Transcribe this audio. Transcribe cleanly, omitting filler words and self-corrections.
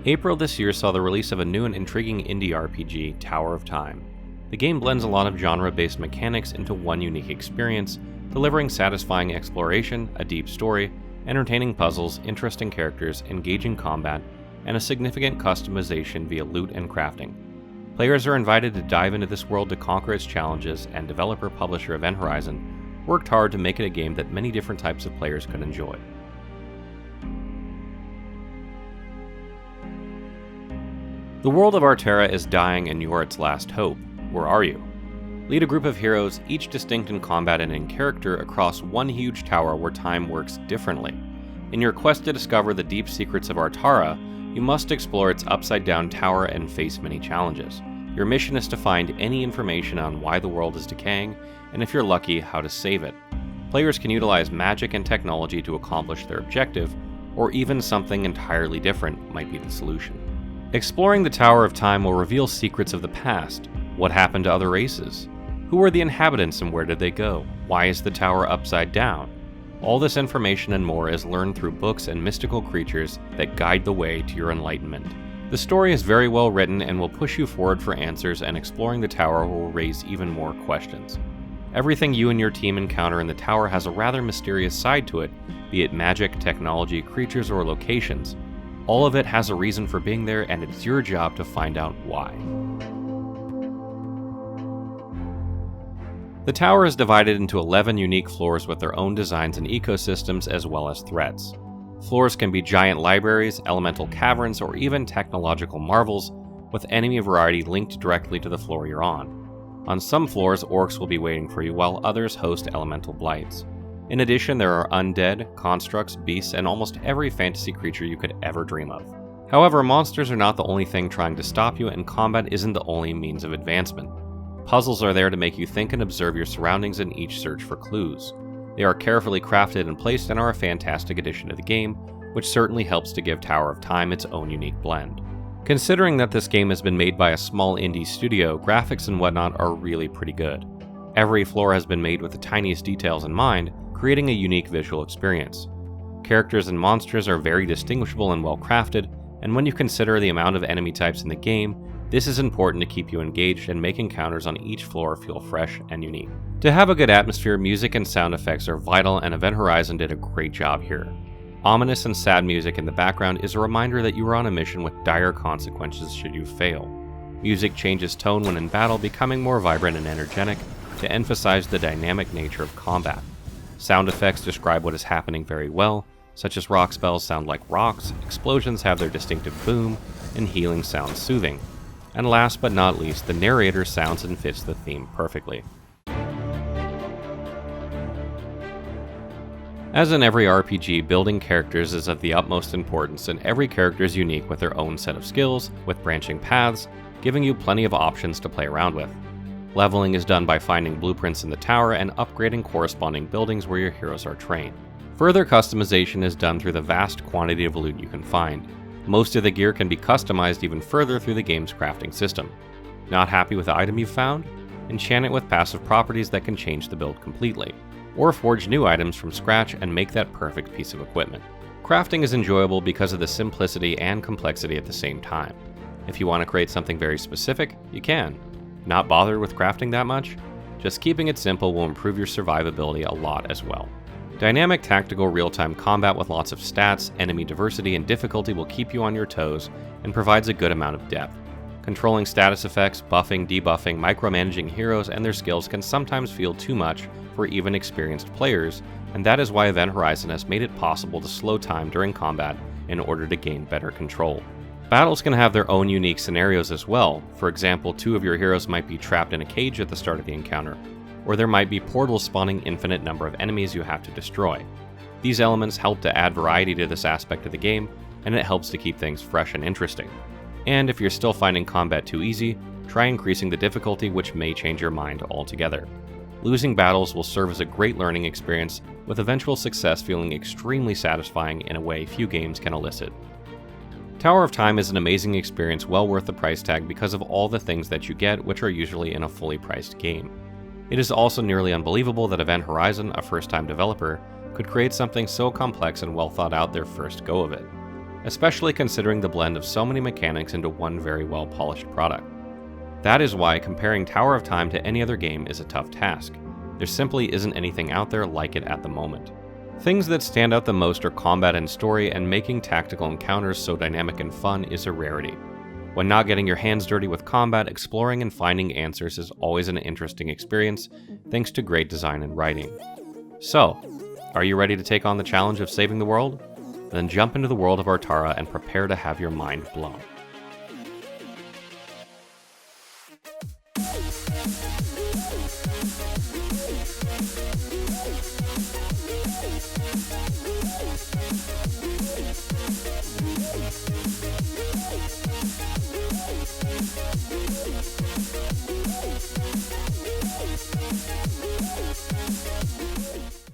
April this year saw the release of a new and intriguing indie RPG, Tower of Time. The game blends a lot of genre-based mechanics into one unique experience, delivering satisfying exploration, a deep story, entertaining puzzles, interesting characters, engaging combat, and a significant customization via loot and crafting. Players are invited to dive into this world to conquer its challenges, and developer-publisher Event Horizon worked hard to make it a game that many different types of players could enjoy. The world of Artara is dying and you are its last hope. Where are you? Lead a group of heroes, each distinct in combat and in character, across one huge tower where time works differently. In your quest to discover the deep secrets of Artara, you must explore its upside-down tower and face many challenges. Your mission is to find any information on why the world is decaying, and if you're lucky, how to save it. Players can utilize magic and technology to accomplish their objective, or even something entirely different might be the solution. Exploring the Tower of Time will reveal secrets of the past. What happened to other races? Who are the inhabitants and where did they go? Why is the tower upside down? All this information and more is learned through books and mystical creatures that guide the way to your enlightenment. The story is very well written and will push you forward for answers, and exploring the tower will raise even more questions. Everything you and your team encounter in the tower has a rather mysterious side to it, be it magic, technology, creatures, or locations. All of it has a reason for being there, and it's your job to find out why. The tower is divided into 11 unique floors with their own designs and ecosystems, as well as threats. Floors can be giant libraries, elemental caverns, or even technological marvels, with enemy variety linked directly to the floor you're on. On some floors, orcs will be waiting for you, while others host elemental blights. In addition, there are undead, constructs, beasts, and almost every fantasy creature you could ever dream of. However, monsters are not the only thing trying to stop you, and combat isn't the only means of advancement. Puzzles are there to make you think and observe your surroundings in each search for clues. They are carefully crafted and placed and are a fantastic addition to the game, which certainly helps to give Tower of Time its own unique blend. Considering that this game has been made by a small indie studio, graphics and whatnot are really pretty good. Every floor has been made with the tiniest details in mind, creating a unique visual experience. Characters and monsters are very distinguishable and well crafted, and when you consider the amount of enemy types in the game, this is important to keep you engaged and make encounters on each floor feel fresh and unique. To have a good atmosphere, music and sound effects are vital, and Event Horizon did a great job here. Ominous and sad music in the background is a reminder that you are on a mission with dire consequences should you fail. Music changes tone when in battle, becoming more vibrant and energetic to emphasize the dynamic nature of combat. Sound effects describe what is happening very well, such as rock spells sound like rocks, explosions have their distinctive boom, and healing sounds soothing. And last but not least, the narrator sounds and fits the theme perfectly. As in every RPG, building characters is of the utmost importance, and every character is unique with their own set of skills, with branching paths, giving you plenty of options to play around with. Leveling is done by finding blueprints in the tower and upgrading corresponding buildings where your heroes are trained. Further customization is done through the vast quantity of loot you can find. Most of the gear can be customized even further through the game's crafting system. Not happy with the item you've found? Enchant it with passive properties that can change the build completely, or forge new items from scratch and make that perfect piece of equipment. Crafting is enjoyable because of the simplicity and complexity at the same time. If you want to create something very specific, you can. Not bothered with crafting that much? Just keeping it simple will improve your survivability a lot as well. Dynamic tactical real-time combat with lots of stats, enemy diversity, and difficulty will keep you on your toes and provides a good amount of depth. Controlling status effects, buffing, debuffing, micromanaging heroes and their skills can sometimes feel too much for even experienced players, and that is why Event Horizon has made it possible to slow time during combat in order to gain better control. Battles can have their own unique scenarios as well. For example, two of your heroes might be trapped in a cage at the start of the encounter, or there might be portals spawning infinite number of enemies you have to destroy. These elements help to add variety to this aspect of the game, and it helps to keep things fresh and interesting. And if you're still finding combat too easy, try increasing the difficulty, which may change your mind altogether. Losing battles will serve as a great learning experience, with eventual success feeling extremely satisfying in a way few games can elicit. Tower of Time is an amazing experience well worth the price tag because of all the things that you get, which are usually in a fully priced game. It is also nearly unbelievable that Event Horizon, a first-time developer, could create something so complex and well thought out their first go of it. especially considering the blend of so many mechanics into one very well polished product. That is why comparing Tower of Time to any other game is a tough task. There simply isn't anything out there like it at the moment. Things that stand out the most are combat and story, and making tactical encounters so dynamic and fun is a rarity. When not getting your hands dirty with combat, exploring and finding answers is always an interesting experience, thanks to great design and writing. So, are you ready to take on the challenge of saving the world? Then jump into the world of Artara and prepare to have your mind blown.